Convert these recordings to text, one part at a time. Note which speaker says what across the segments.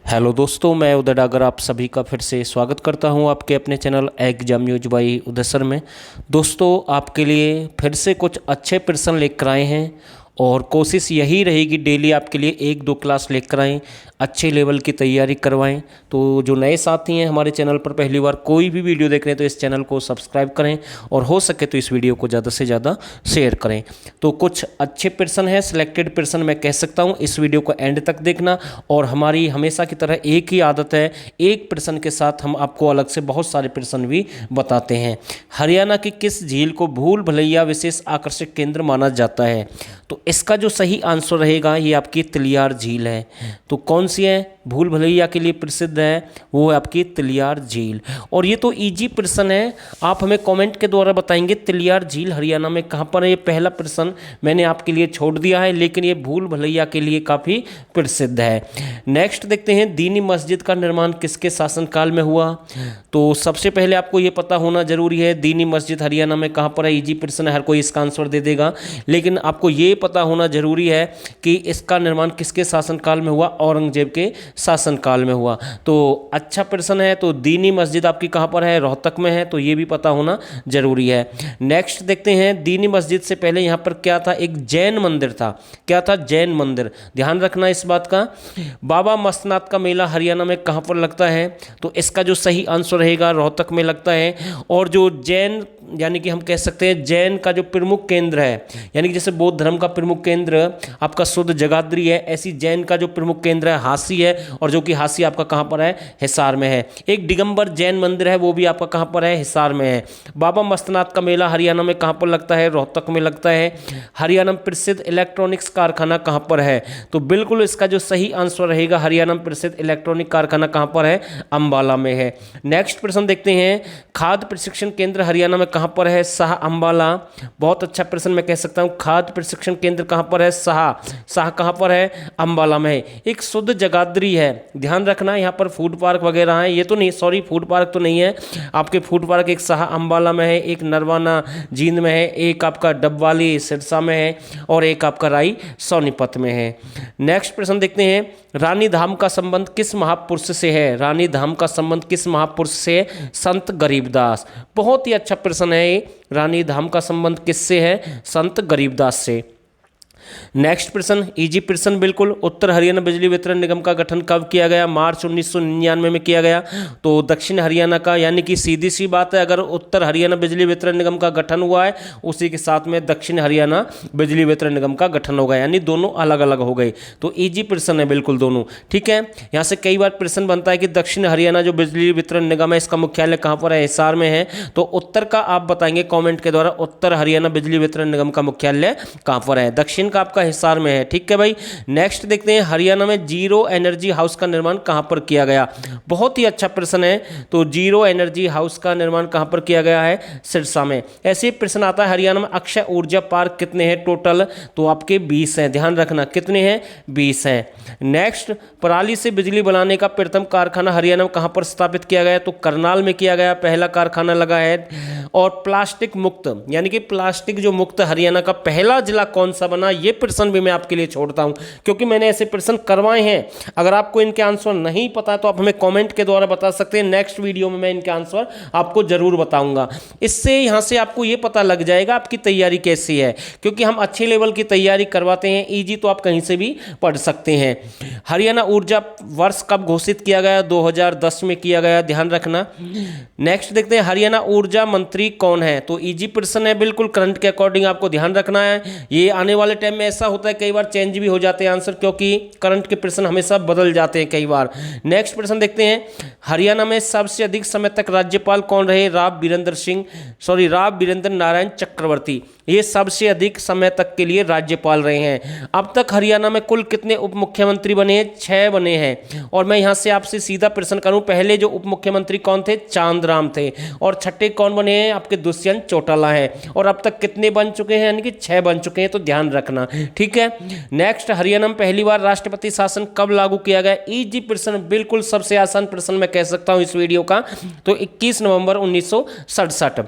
Speaker 1: Hello दोस्तों, मैं उदय डागर आप सभी का फिर से स्वागत करता हूं आपके अपने channel exam news by Uday sir में। दोस्तों, आपके लिए फिर से कुछ अच्छे प्रश्न लेकर आए हैं और कोशिश यही रहेगी डेली आपके लिए एक दो क्लास लेकर आएँ, अच्छे लेवल की तैयारी करवाएं। तो जो नए साथी हैं हमारे चैनल पर पहली बार कोई भी वीडियो देख रहे हैं तो इस चैनल को सब्सक्राइब करें और हो सके तो इस वीडियो को ज़्यादा से ज़्यादा शेयर करें। तो कुछ अच्छे प्रश्न हैं, सिलेक्टेड प्रश्न मैं कह सकता हूं, इस वीडियो को एंड तक देखना। और हमारी हमेशा की तरह एक ही आदत है, एक प्रश्न के साथ हम आपको अलग से बहुत सारे प्रश्न भी बताते हैं। हरियाणा की किस झील को भूल भुलैया विशेष आकर्षक केंद्र माना जाता है? तो इसका जो सही आंसर रहेगा ये आपकी तिलियार झील है। तो कौन सी है भूल भुलैया के लिए प्रसिद्ध है? वो है आपकी तिलियार झील। और ये तो इजी प्रश्न है, आप हमें कमेंट के द्वारा बताएंगे तिलियार झील हरियाणा में कहाँ पर है। ये पहला प्रश्न मैंने आपके लिए छोड़ दिया है, लेकिन ये भूल भुलैया के लिए काफ़ी प्रसिद्ध है। नेक्स्ट देखते हैं, दीनी मस्जिद का निर्माण किसके शासनकाल में हुआ? तो सबसे पहले आपको ये पता होना जरूरी है दीनी मस्जिद हरियाणा में कहाँ पर है। इजी प्रश्न है, हर कोई इसका आंसर दे देगा, लेकिन आपको ये पता होना जरूरी है कि इसका निर्माण किसके शासनकाल में हुआ? औरंगजेब के शासनकाल में हुआ। तो अच्छा प्रश्न है। तो दीनी मस्जिद आपकी कहाँ पर है? रोहतक में है, तो ये भी पता होना जरूरी है। नेक्स्ट देखते हैं, दीनी मस्जिद से पहले यहाँ पर क्या था? एक जैन मंदिर था। क्या था? जैन मंदिर। ध्यान रखना इस बात का। बाबा मस्तनाथ का मेला हरियाणा में कहाँ पर लगता है? तो इसका जो सही आंसर रहेगा रोहतक में लगता है। और जो जैन यानी कि हम कह सकते हैं जैन का जो प्रमुख केंद्र है, यानी कि जैसे बौद्ध धर्म का प्रमुख केंद्र आपका शुद्ध जगाधरी है, ऐसी जैन का जो प्रमुख केंद्र है हासी है, और जो कि हासी आपका कहाँ पर है? हिसार में है। एक दिगंबर जैन मंदिर है, वो भी आपका कहाँ पर है? हिसार में है। बाबा मस्तनाथ का मेला हरियाणा में कहाँ पर लगता है? रोहतक में लगता है। हरियाणा में प्रसिद्ध इलेक्ट्रॉनिक्स कारखाना कहाँ पर है? तो बिल्कुल इसका जो सही आंसर रहेगा हरियाणा में प्रसिद्ध इलेक्ट्रॉनिक कारखाना कहाँ पर है? अंबाला में है। नेक्स्ट प्रश्न देखते हैं, खाद्य प्रशिक्षण केंद्र हरियाणा में कहाँ पर है? शाह अंबाला। बहुत अच्छा प्रश्न मैं कह सकता हूँ। खाद्य प्रशिक्षण केंद्र कहाँ पर है? शाह कहाँ पर है? अंबाला में है। एक शुद्ध जगाधरी है, ध्यान रखना। यहाँ पर फूड पार्क वगैरह है, ये तो नहीं, सॉरी फूड पार्क तो नहीं है आपके। फूड पार्क एक शाह अंबाला में है, एक नरवाना जींद में है, एक आपका डबवाली सिरसा में है, और एक आपका राई सोनीपत में है। नेक्स्ट प्रश्न देखते हैं, रानी धाम का संबंध किस महापुरुष से है? रानी धाम का संबंध किस महापुरुष से? संत गरीबदास। बहुत ही अच्छा प्रश्न है ये। रानी धाम का संबंध किससे है? संत गरीबदास से। नेक्स्ट प्रश्न, इजी प्रश्न बिल्कुल। उत्तर हरियाणा बिजली वितरण निगम का गठन कब किया गया? मार्च 1999 में किया गया। तो दक्षिण हरियाणा का, यानी कि सीधी सी बात है, अगर उत्तर हरियाणा बिजली वितरण निगम का गठन हुआ है उसी के साथ में दक्षिण हरियाणा बिजली वितरण निगम का गठन होगा, यानी दोनों अलग अलग हो गए। तो इजी प्रश्न है बिल्कुल दोनों, ठीक है। यहाँ से कई बार प्रश्न बनता है कि दक्षिण हरियाणा जो बिजली वितरण निगम है इसका मुख्यालय कहाँ पर है? हिसार में है। तो उत्तर का आप बताएंगे कॉमेंट के द्वारा, उत्तर हरियाणा बिजली वितरण निगम का मुख्यालय कहाँ पर है? दक्षिण आपका हिसार में है, ठीक है भाई। नेक्स्ट देखते हैं, हरियाणा में जीरो एनर्जी हाउस का निर्माण कहां पर किया गया? बहुत ही अच्छा प्रश्न है। तो जीरो एनर्जी हाउस का निर्माण कहां पर किया गया है? सिरसा में। ऐसे प्रश्न आता है, हरियाणा में अक्षय ऊर्जा पार्क कितने हैं टोटल? तो आपके 20 हैं, ध्यान रखना कितने हैं? 20 हैं। नेक्स्ट, पराली से बिजली बनाने का प्रथम कारखाना हरियाणा में कहां पर स्थापित किया गया? तो करनाल में किया गया, पहला कारखाना लगा है। और प्लास्टिक मुक्त, यानी कि प्लास्टिक जो मुक्त हरियाणा का पहला जिला कौन सा बना? ये प्रश्न भी मैं आपके लिए छोड़ता हूं, क्योंकि मैंने ऐसे प्रश्न करवाए हैं। अगर आपको इनके आंसर नहीं पता तो आप हमें कमेंट के द्वारा बता सकते हैं। नेक्स्ट वीडियो में मैं इनके आंसर आपको जरूर बताऊंगा। इससे यहां से आपको यह पता लग जाएगा आपकी तैयारी कैसी है, क्योंकि हम अच्छे लेवल की तैयारी करवाते हैं। इजी तो आप कहीं से भी पढ़ सकते हैं। हरियाणा ऊर्जा वर्ष कब घोषित किया गया? 2010 में किया गया, ध्यान रखना। नेक्स्ट देखते हैं, हरियाणा ऊर्जा मंत्री कौन है? तो इजी प्रश्न है बिल्कुल, करंट के अकॉर्डिंग आपको ध्यान रखना है। ये आने वाले टाइम में ऐसा होता है कई बार चेंज भी हो जाते हैं आंसर, क्योंकि करंट के प्रश्न हमेशा बदल जाते हैं कई बार। नेक्स्ट प्रश्न देखते हैं, हरियाणा में सबसे अधिक समय तक राज्यपाल कौन रहे? राव वीरेंद्र नारायण चक्रवर्ती। ये सबसे अधिक समय तक के लिए राज्यपाल रहे हैं। अब तक हरियाणा में कुल कितने उप मुख्यमंत्री बने हैं? 6 बने हैं। और मैं यहां से आपसे सीधा प्रश्न करूं, पहले जो उप मुख्यमंत्री कौन थे? चांदराम थे। और छठे कौन बने हैं? आपके दुष्यंत चौटाला है। और अब तक कितने बन चुके हैं? यानी कि 6 बन चुके हैं, तो ध्यान रखना, ठीक है। नेक्स्ट, हरियाणा में पहली बार राष्ट्रपति शासन कब लागू किया गया? इजी प्रश्न बिल्कुल, सबसे आसान प्रश्न मैं कह सकता हूं इस वीडियो का। तो 21 नवंबर 1967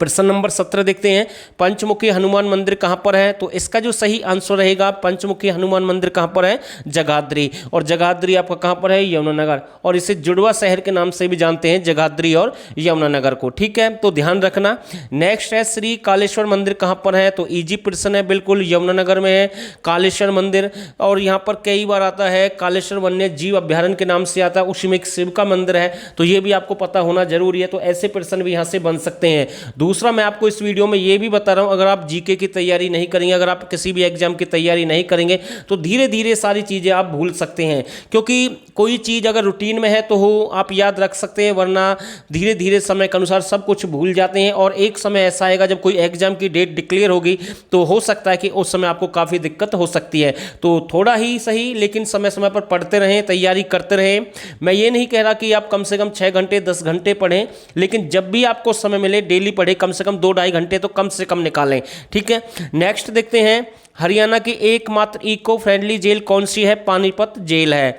Speaker 1: प्रश्न नंबर 17 देखते हैं, पंचमुखी हनुमान मंदिर कहाँ पर है? तो इसका जो सही आंसर रहेगा, पंचमुखी हनुमान मंदिर कहाँ पर है? जगाधरी। और जगाधरी आपका कहाँ पर है? यमुनानगर। और इसे जुड़वा शहर के नाम से भी जानते हैं, जगाधरी और यमुनानगर को। ठीक है, तो ध्यान रखना। नेक्स्ट है श्री कालेश्वर मंदिर कहाँ पर है? तो इजी प्रश्न है, बिल्कुल यमुनानगर में है कालेश्वर मंदिर। और यहाँ पर कई बार आता है कालेश्वर वन्य जीव अभ्यारण्य के नाम से आता है, उसी में एक शिव का मंदिर है, तो ये भी आपको पता होना जरूरी है। तो ऐसे प्रश्न भी यहाँ से बन सकते हैं। दूसरा, मैं आपको इस वीडियो में ये भी बता रहा हूँ, अगर आप जीके की तैयारी नहीं करेंगे, अगर आप किसी भी एग्जाम की तैयारी नहीं करेंगे, तो धीरे धीरे सारी चीज़ें आप भूल सकते हैं। क्योंकि कोई चीज़ अगर रूटीन में है तो आप याद रख सकते हैं, वरना धीरे धीरे समय के अनुसार सब कुछ भूल जाते हैं। और एक समय ऐसा आएगा जब कोई एग्जाम की डेट डिक्लेयर होगी, तो हो सकता है कि उस समय आपको काफ़ी दिक्कत हो सकती है। तो थोड़ा ही सही, लेकिन समय समय पर पढ़ते रहें, तैयारी करते रहें। मैं ये नहीं कह रहा कि आप कम से कम 6 घंटे 10 घंटे पढ़ें, लेकिन जब भी आपको समय मिले डेली पढ़ें, कम से कम 2-2.5 घंटे तो कम से कम निकालें। ठीक है, नेक्स्ट देखते हैं, हरियाणा की एकमात्र इको फ्रेंडली जेल कौन सी है? पानीपत जेल है।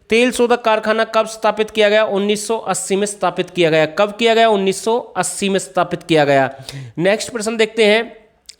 Speaker 1: तेल शोधक कारखाना कब स्थापित किया गया? 1980 में स्थापित किया गया। कब किया गया? 1980 में स्थापित किया गया। नेक्स्ट प्रश्न देखते हैं,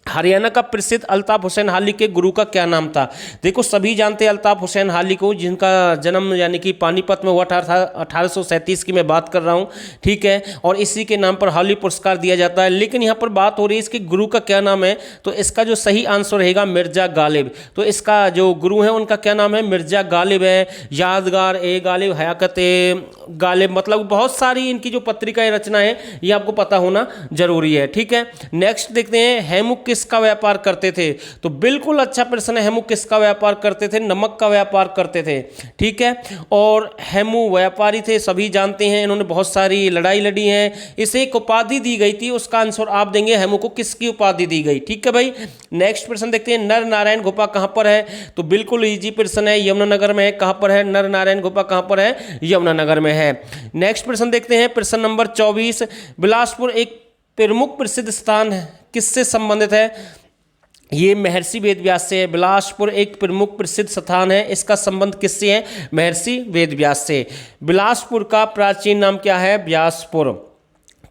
Speaker 1: हरियाणा का प्रसिद्ध अल्ताफ हुसैन हाली के गुरु का क्या नाम था? देखो, सभी जानते हैं अल्ताफ हुसैन हाली को, जिनका जन्म यानी कि पानीपत में हुआ था 1837 की मैं बात कर रहा हूँ। ठीक है, और इसी के नाम पर हाली पुरस्कार दिया जाता है। लेकिन यहाँ पर बात हो रही है इसके गुरु का क्या नाम है, तो इसका जो सही आंसर रहेगा मिर्जा गालिब। तो इसका जो गुरु है उनका क्या नाम है? मिर्जा गालिब है। यादगार ए गालिब, हयाकत ए गालिब, मतलब बहुत सारी इनकी जो पत्रिकाएं रचना है, ये आपको पता होना जरूरी है। ठीक है, नेक्स्ट देखते हैं, हेमुक किसका व्यापार करते थे? तो बिल्कुल अच्छा प्रश्न है, हेमू किसका व्यापार करते थे? नमक का व्यापार करते थे। ठीक है, और हेमू व्यापारी थे, सभी जानते हैं, इन्होंने बहुत सारी लड़ाई लड़ी है। इसे एक उपाधि दी गई थी, उसका आंसर आप देंगे हेमू को किसकी उपाधि दी गई। ठीक है भाई, नेक्स्ट प्रश्न देखते हैं, नर नारायण गुफा कहां पर है? तो बिल्कुल इजी प्रश्न है, यमुनानगर में है। कहां पर है नर नारायण गुफा? कहां पर है? यमुनानगर में है। नेक्स्ट प्रश्न देखते हैं, प्रश्न नंबर 24, बिलासपुर एक प्रमुख प्रसिद्ध स्थान है, किससे संबंधित है? ये महर्षि वेदव्यास से है। बिलासपुर एक प्रमुख प्रसिद्ध स्थान है, इसका संबंध किससे है? महर्षि वेदव्यास से। बिलासपुर का प्राचीन नाम क्या है? व्यासपुर।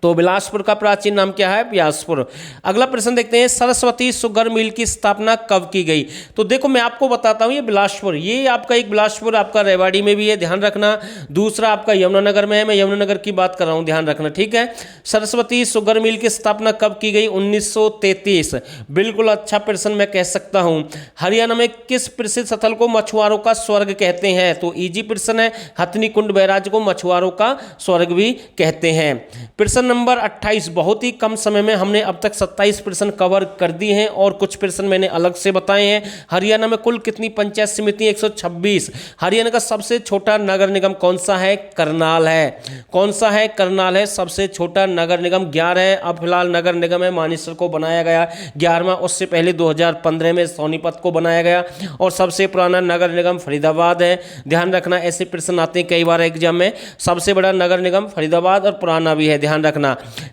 Speaker 1: तो बिलासपुर का प्राचीन नाम क्या है? व्यासपुर। अगला प्रश्न देखते हैं, सरस्वती शुगर मिल की स्थापना कब की गई? तो देखो, मैं आपको बताता हूं, ये बिलासपुर, ये आपका एक बिलासपुर आपका रेवाड़ी में भी है, ध्यान रखना। दूसरा आपका यमुनानगर में है, मैं यमुनानगर की बात कर रहा हूं, ध्यान रखना। ठीक है, सरस्वती शुगर मिल की स्थापना कब की गई? 1933। बिल्कुल अच्छा प्रश्न मैं कह सकता हूं। हरियाणा में किस प्रसिद्ध स्थल को मछुआरों का स्वर्ग कहते हैं? तो इजी प्रश्न है, हथनी कुंड बैराज को मछुआरों का स्वर्ग भी कहते हैं। प्रश्न नंबर 28, बहुत ही कम समय में हमने अब तक 27 प्रश्न कवर कर दिए हैं, और कुछ प्रश्न मैंने अलग से बताए हैं। हरियाणा में कुल कितनी पंचायत समिति? 126। हरियाणा का सबसे छोटा नगर निगम कौन सा है? करनाल है। कौन सा है? करनाल है सबसे छोटा नगर निगम। 11 है अब फिलहाल नगर निगम है, मानेसर को बनाया गया 11वां, उससे पहले 2015 में सोनीपत को बनाया गया। और सबसे पुराना नगर निगम फरीदाबाद है। ध्यान रखना, ऐसे प्रश्न आते हैं कई बार एग्जाम में। सबसे बड़ा नगर निगम फरीदाबाद और पुराना भी है, ध्यान रखना।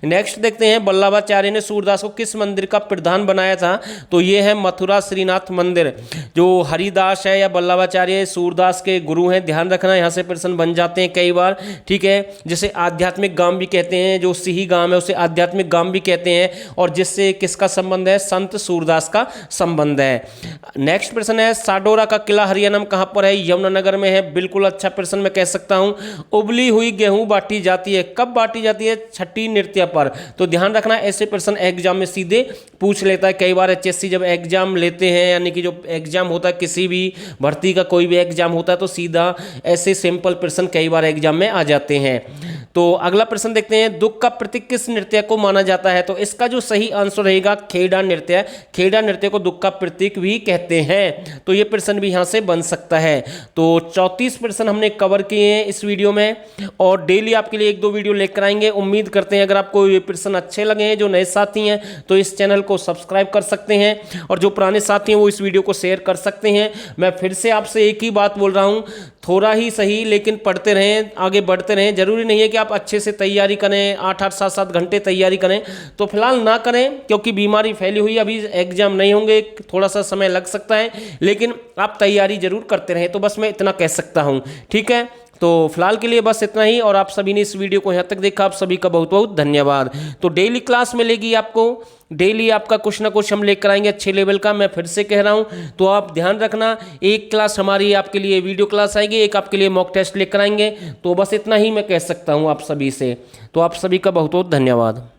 Speaker 1: नेक्स्ट देखते हैं, वल्लभाचार्य ने सूरदास को किस मंदिर का प्रधान बनाया था? तो ये है मथुरा श्रीनाथ मंदिर। जो हरिदास है या वल्लभाचार्य सूरदास के गुरु हैं, ध्यान रखना, यहाँ से प्रश्न बन जाते हैं कई बार। ठीक है, जिसे आध्यात्मिक गांव भी कहते हैं, जो सिही गांव है उसे आध्यात्मिक गांव भी कहते हैं। और जिससे किसका संबंध है? संत सूरदास का संबंध है। नेक्स्ट प्रश्न है, साडोरा का किला हरियाणा में कहां पर है? यमुनानगर में है। बिल्कुल अच्छा प्रश्न मैं कह सकता हूं। उबली हुई गेहूं बांटी जाती है, कब बांटी जाती है? छठी नृत्य पर। तो ध्यान रखना, ऐसे प्रश्न एग्जाम में सीधे पूछ लेता है। कई बार एचएससी जब एग्जाम लेते हैं, यानी कि जो एग्जाम होता है किसी भी भर्ती का कोई भी एग्जाम होता है, तो सीधा ऐसे सिंपल प्रश्न कई बार एग्जाम में आ जाते हैं। तो अगला प्रश्न देखते हैं, दुख का प्रतीक किस नृत्य को माना जाता है? तो इसका जो सही आंसर रहेगा खेड़ा नृत्य। खेड़ा नृत्य को दुख का प्रतीक भी कहते हैं। तो ये प्रश्न भी यहां से बन सकता है। तो 34 प्रश्न हमने कवर किए हैं इस वीडियो में, और डेली आपके लिए 1-2 वीडियो लेकर आएंगे। उम्मीद करते हैं अगर आपको ये प्रश्न अच्छे लगे हैं, जो नए साथी हैं तो इस चैनल को सब्सक्राइब कर सकते हैं, और जो पुराने साथी हैं वो इस वीडियो को शेयर कर सकते हैं। मैं फिर से आपसे एक ही बात बोल रहा हूँ, थोड़ा ही सही लेकिन पढ़ते रहें, आगे बढ़ते रहें। जरूरी नहीं है कि आप अच्छे से तैयारी करें, 8-8, 7-7 घंटे तैयारी करें, तो फिलहाल ना करें, क्योंकि बीमारी फैली हुई, अभी एग्जाम नहीं होंगे, थोड़ा सा समय लग सकता है, लेकिन आप तैयारी जरूर करते रहें। तो बस मैं इतना कह सकता हूँ। ठीक है, तो फिलहाल के लिए बस इतना ही, और आप सभी ने इस वीडियो को यहाँ तक देखा, आप सभी का बहुत बहुत धन्यवाद। तो डेली क्लास मिलेगी आपको, डेली आपका कुछ ना कुछ हम लेकर आएंगे अच्छे लेवल का, मैं फिर से कह रहा हूँ। तो आप ध्यान रखना, एक क्लास हमारी आपके लिए वीडियो क्लास आएगी, एक आपके लिए मॉक टेस्ट लेकर आएंगे। तो बस इतना ही मैं कह सकता हूँ आप सभी से। तो आप सभी का बहुत बहुत धन्यवाद।